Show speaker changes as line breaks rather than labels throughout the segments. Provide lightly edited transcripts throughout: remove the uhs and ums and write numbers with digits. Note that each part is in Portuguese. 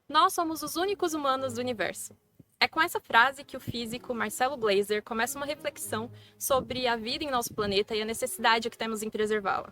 Nós somos os únicos humanos do universo. É com essa frase que o físico Marcelo Gleiser começa uma reflexão sobre a vida em nosso planeta e a necessidade que temos em preservá-la.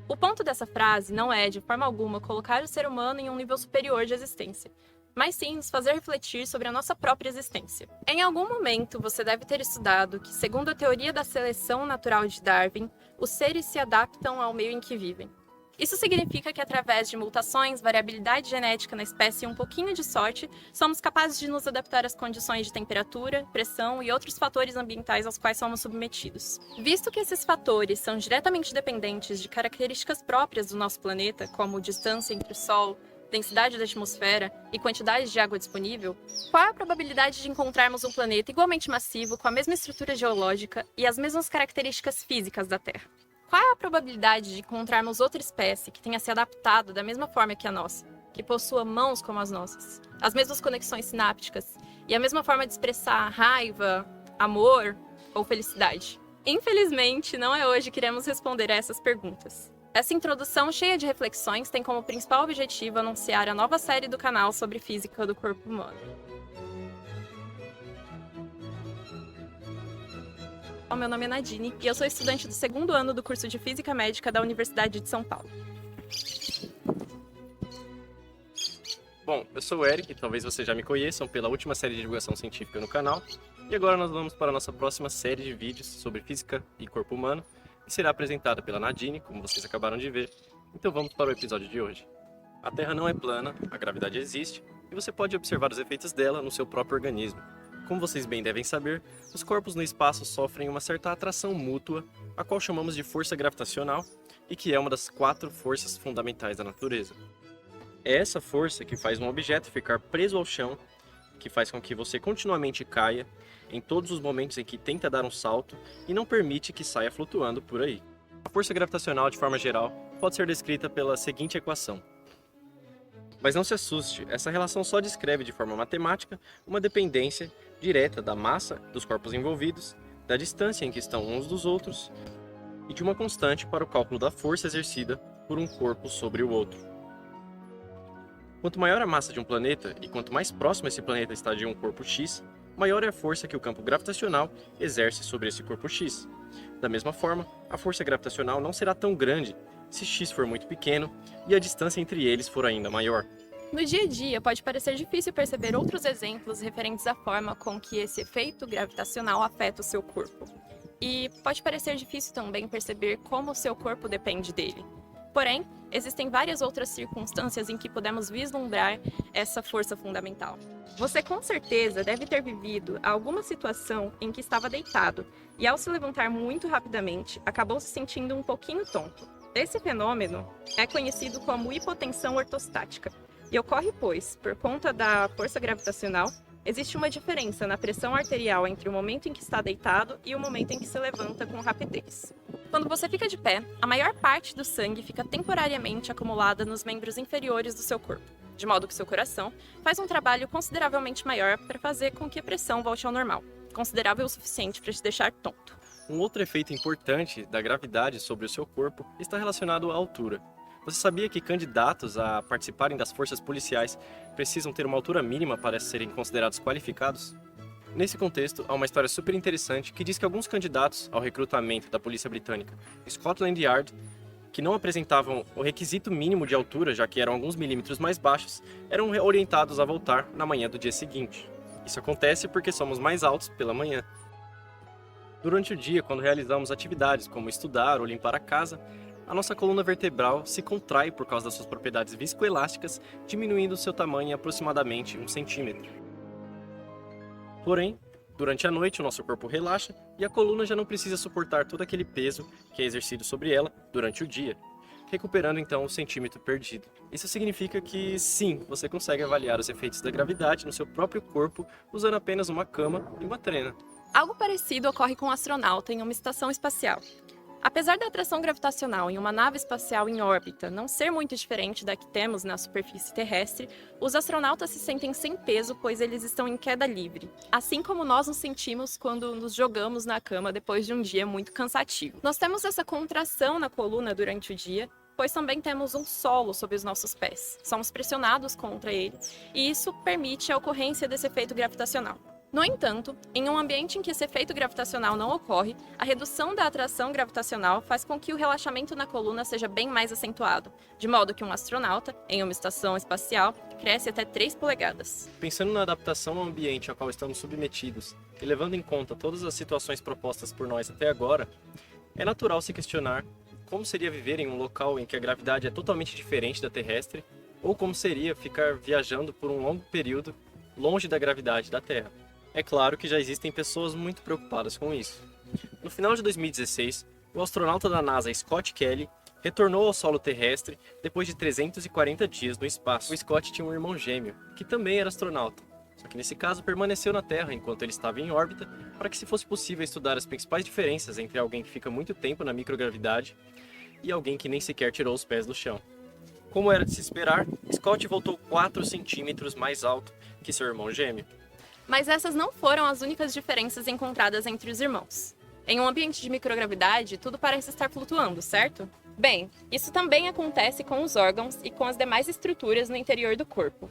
O ponto dessa frase não é, de forma alguma, colocar o ser humano em um nível superior de existência, mas sim nos fazer refletir sobre a nossa própria existência. Em algum momento, você deve ter estudado que, segundo a teoria da seleção natural de Darwin, os seres se adaptam ao meio em que vivem. Isso significa que, através de mutações, variabilidade genética na espécie e um pouquinho de sorte, somos capazes de nos adaptar às condições de temperatura, pressão e outros fatores ambientais aos quais somos submetidos. Visto que esses fatores são diretamente dependentes de características próprias do nosso planeta, como distância entre o Sol, densidade da atmosfera e quantidade de água disponível, qual é a probabilidade de encontrarmos um planeta igualmente massivo, com a mesma estrutura geológica e as mesmas características físicas da Terra? Qual é a probabilidade de encontrarmos outra espécie que tenha se adaptado da mesma forma que a nossa, que possua mãos como as nossas, as mesmas conexões sinápticas e a mesma forma de expressar raiva, amor ou felicidade? Infelizmente, não é hoje que iremos responder a essas perguntas. Essa introdução cheia de reflexões tem como principal objetivo anunciar a nova série do canal sobre física do corpo humano. Meu nome é Nadine e eu sou estudante do segundo ano do curso de Física Médica da Universidade de São Paulo.
Bom, eu sou o Eric, talvez vocês já me conheçam pela última série de divulgação científica no canal. E agora nós vamos para a nossa próxima série de vídeos sobre física e corpo humano, que será apresentada pela Nadine, como vocês acabaram de ver. Então vamos para o episódio de hoje. A Terra não é plana, a gravidade existe, e você pode observar os efeitos dela no seu próprio organismo. Como vocês bem devem saber, os corpos no espaço sofrem uma certa atração mútua, a qual chamamos de força gravitacional, e que é uma das 4 forças fundamentais da natureza. É essa força que faz um objeto ficar preso ao chão, que faz com que você continuamente caia, em todos os momentos em que tenta dar um salto, e não permite que saia flutuando por aí. A força gravitacional, de forma geral, pode ser descrita pela seguinte equação. Mas não se assuste, essa relação só descreve de forma matemática uma dependência direta da massa dos corpos envolvidos, da distância em que estão uns dos outros e de uma constante para o cálculo da força exercida por um corpo sobre o outro. Quanto maior a massa de um planeta e quanto mais próximo esse planeta está de um corpo X, maior é a força que o campo gravitacional exerce sobre esse corpo X. Da mesma forma, a força gravitacional não será tão grande se X for muito pequeno e a distância entre eles for ainda maior.
No dia a dia, pode parecer difícil perceber outros exemplos referentes à forma com que esse efeito gravitacional afeta o seu corpo. E pode parecer difícil também perceber como o seu corpo depende dele. Porém, existem várias outras circunstâncias em que podemos vislumbrar essa força fundamental. Você com certeza deve ter vivido alguma situação em que estava deitado e, ao se levantar muito rapidamente, acabou se sentindo um pouquinho tonto. Esse fenômeno é conhecido como hipotensão ortostática e ocorre pois, por conta da força gravitacional, existe uma diferença na pressão arterial entre o momento em que está deitado e o momento em que se levanta com rapidez. Quando você fica de pé, a maior parte do sangue fica temporariamente acumulada nos membros inferiores do seu corpo, de modo que seu coração faz um trabalho consideravelmente maior para fazer com que a pressão volte ao normal, considerável o suficiente para te deixar tonto.
Um outro efeito importante da gravidade sobre o seu corpo está relacionado à altura. Você sabia que candidatos a participarem das forças policiais precisam ter uma altura mínima para serem considerados qualificados? Nesse contexto, há uma história super interessante que diz que alguns candidatos ao recrutamento da polícia britânica, Scotland Yard, que não apresentavam o requisito mínimo de altura, já que eram alguns milímetros mais baixos, eram orientados a voltar na manhã do dia seguinte. Isso acontece porque somos mais altos pela manhã. Durante o dia, quando realizamos atividades como estudar ou limpar a casa, a nossa coluna vertebral se contrai por causa das suas propriedades viscoelásticas, diminuindo seu tamanho em aproximadamente 1 centímetro. Porém, durante a noite o nosso corpo relaxa e a coluna já não precisa suportar todo aquele peso que é exercido sobre ela durante o dia, recuperando então o centímetro perdido. Isso significa que sim, você consegue avaliar os efeitos da gravidade no seu próprio corpo usando apenas uma cama e uma trena.
Algo parecido ocorre com um astronauta em uma estação espacial. Apesar da atração gravitacional em uma nave espacial em órbita não ser muito diferente da que temos na superfície terrestre, os astronautas se sentem sem peso, pois eles estão em queda livre, assim como nós nos sentimos quando nos jogamos na cama depois de um dia muito cansativo. Nós temos essa contração na coluna durante o dia pois também temos um solo sob os nossos pés. Somos pressionados contra ele, e isso permite a ocorrência desse efeito gravitacional. No entanto, em um ambiente em que esse efeito gravitacional não ocorre, a redução da atração gravitacional faz com que o relaxamento na coluna seja bem mais acentuado, de modo que um astronauta, em uma estação espacial, cresce até 3 polegadas.
Pensando na adaptação ao ambiente ao qual estamos submetidos e levando em conta todas as situações propostas por nós até agora, é natural se questionar como seria viver em um local em que a gravidade é totalmente diferente da terrestre, ou como seria ficar viajando por um longo período longe da gravidade da Terra. É claro que já existem pessoas muito preocupadas com isso. No final de 2016, o astronauta da NASA Scott Kelly retornou ao solo terrestre depois de 340 dias no espaço. O Scott tinha um irmão gêmeo, que também era astronauta, só que nesse caso permaneceu na Terra enquanto ele estava em órbita para que se fosse possível estudar as principais diferenças entre alguém que fica muito tempo na microgravidade e alguém que nem sequer tirou os pés do chão. Como era de se esperar, Scott voltou 4 centímetros mais alto que seu irmão gêmeo.
Mas essas não foram as únicas diferenças encontradas entre os irmãos. Em um ambiente de microgravidade, tudo parece estar flutuando, certo? Bem, isso também acontece com os órgãos e com as demais estruturas no interior do corpo.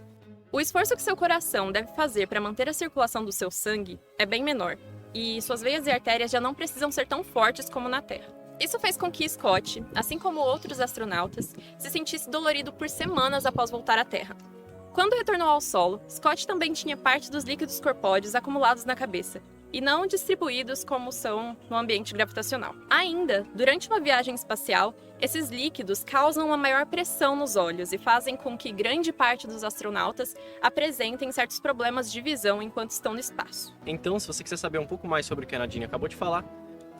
O esforço que seu coração deve fazer para manter a circulação do seu sangue é bem menor, e suas veias e artérias já não precisam ser tão fortes como na Terra. Isso fez com que Scott, assim como outros astronautas, se sentisse dolorido por semanas após voltar à Terra. Quando retornou ao solo, Scott também tinha parte dos líquidos corpóreos acumulados na cabeça, e não distribuídos como são no ambiente gravitacional. Ainda, durante uma viagem espacial, esses líquidos causam uma maior pressão nos olhos e fazem com que grande parte dos astronautas apresentem certos problemas de visão enquanto estão no espaço.
Então, se você quiser saber um pouco mais sobre o que a Nadine acabou de falar,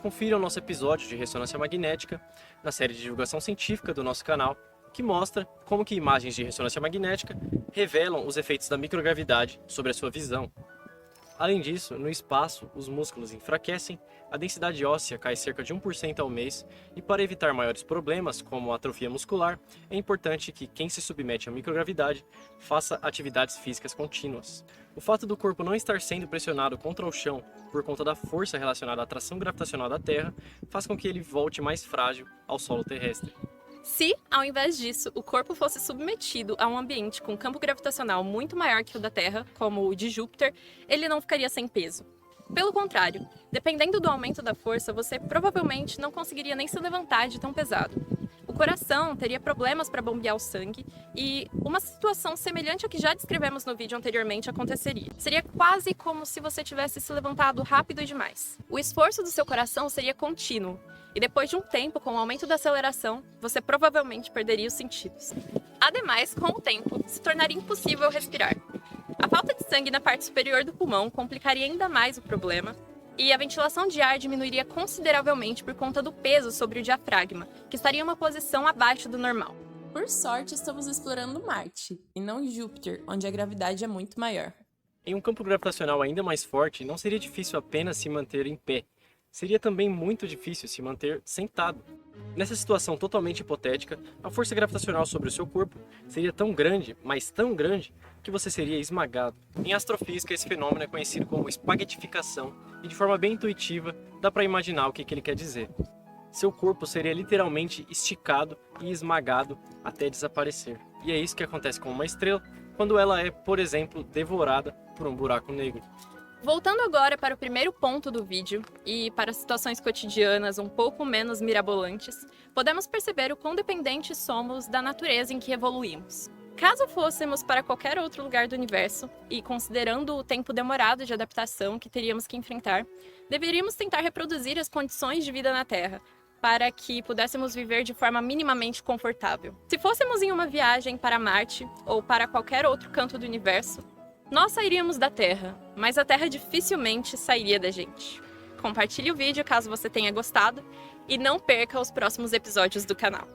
confira o nosso episódio de ressonância magnética na série de divulgação científica do nosso canal, que mostra como que imagens de ressonância magnética revelam os efeitos da microgravidade sobre a sua visão. Além disso, no espaço, os músculos enfraquecem, a densidade óssea cai cerca de 1% ao mês, e para evitar maiores problemas, como atrofia muscular, é importante que quem se submete à microgravidade faça atividades físicas contínuas. O fato do corpo não estar sendo pressionado contra o chão por conta da força relacionada à atração gravitacional da Terra faz com que ele volte mais frágil ao solo terrestre.
Se, ao invés disso, o corpo fosse submetido a um ambiente com campo gravitacional muito maior que o da Terra, como o de Júpiter, ele não ficaria sem peso. Pelo contrário, dependendo do aumento da força, você provavelmente não conseguiria nem se levantar de tão pesado. O coração teria problemas para bombear o sangue e uma situação semelhante à que já descrevemos no vídeo anteriormente aconteceria. Seria quase como se você tivesse se levantado rápido demais. O esforço do seu coração seria contínuo e depois de um tempo, com o aumento da aceleração, você provavelmente perderia os sentidos. Ademais, com o tempo, se tornaria impossível respirar. A falta de sangue na parte superior do pulmão complicaria ainda mais o problema, e a ventilação de ar diminuiria consideravelmente por conta do peso sobre o diafragma, que estaria em uma posição abaixo do normal.
Por sorte, estamos explorando Marte, e não Júpiter, onde a gravidade é muito maior.
Em um campo gravitacional ainda mais forte, não seria difícil apenas se manter em pé. Seria também muito difícil se manter sentado. Nessa situação totalmente hipotética, a força gravitacional sobre o seu corpo seria tão grande, mas tão grande, que você seria esmagado. Em astrofísica, esse fenômeno é conhecido como espaguetificação, e de forma bem intuitiva, dá para imaginar o que ele quer dizer. Seu corpo seria literalmente esticado e esmagado até desaparecer. E é isso que acontece com uma estrela, quando ela é, por exemplo, devorada por um buraco negro.
Voltando agora para o primeiro ponto do vídeo, e para situações cotidianas um pouco menos mirabolantes, podemos perceber o quão dependentes somos da natureza em que evoluímos. Caso fôssemos para qualquer outro lugar do universo, e considerando o tempo demorado de adaptação que teríamos que enfrentar, deveríamos tentar reproduzir as condições de vida na Terra, para que pudéssemos viver de forma minimamente confortável. Se fôssemos em uma viagem para Marte, ou para qualquer outro canto do universo, nós sairíamos da Terra, mas a Terra dificilmente sairia da gente. Compartilhe o vídeo caso você tenha gostado e não perca os próximos episódios do canal.